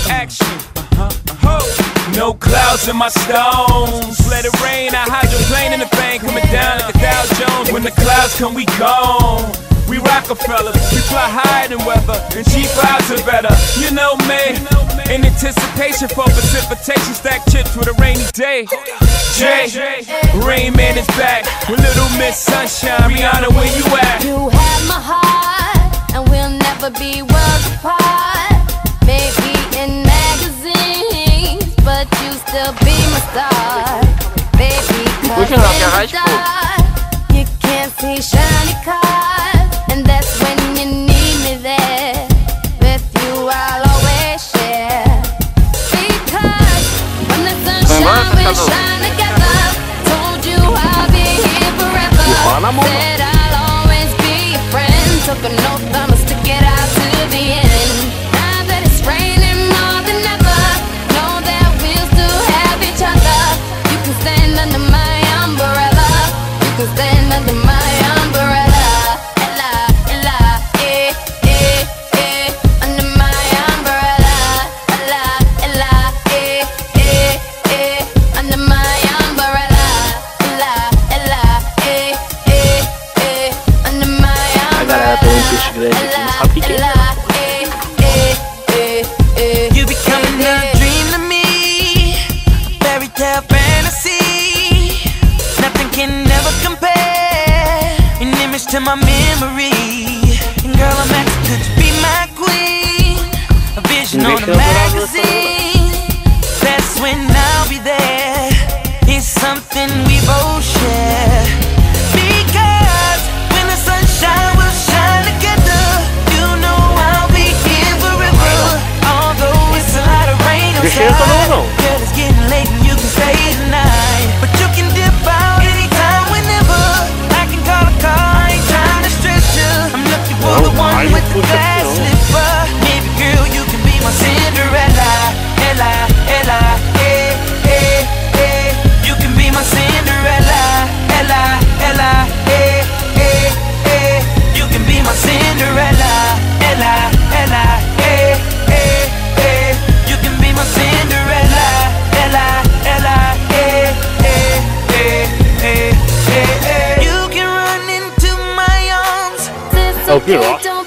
action. No clouds in my stones. Let it rain, I hydroplane in the bank, coming down like a Dow Jones. When the clouds come, we gone. We Rockefellers, we fly higher than weather, and cheap vibes are better. You know me, in anticipation for precipitation, stack chips with a rainy day. Jay, Rain Man is back with Little Miss Sunshine. Rihanna, where you at? You have my heart, and we'll never be worlds apart. Maybe in magazines, but you still be my star. Baby, 'cause in the dark, you can't see shiny cars, and that's when you need me there. With you I'll always share. Because when the sunshine will shine together, told you I'll be here forever. Said I'll always be your friend. Took an oath, I'ma stick it out to the end. Now that it's raining more than ever, know that we'll still have each other. You can stand under my umbrella. You can stand under my umbrella. Ella, Ella, under my umbrella. Ella, Ella, under my umbrella. Ella, Ella, under my umbrella. You becoming a dream to me, fairy tale fantasy. Nothing can ever compare, an image to my memory. And girl, I'm asking, could you be my queen? A vision on a magazine. That's when I'll be there. It's something we both share. Because when the sunshine will shine together, you know I'll be here forever. Although it's a lot of rain outside, girl, it's getting late and you can stay tonight. But you can dip out anytime, whenever. I can call a car, I ain't trying to stress you. I'm looking for the one with the glass slipper. Maybe girl, you can be my Cinderella. Ella, Ella, you can be my Cinderella. Ella, Ella, you can be my Cinderella. Ella, Ella, you can be my Cinderella. Ella, Ella, you can run into my arms. Oh, good.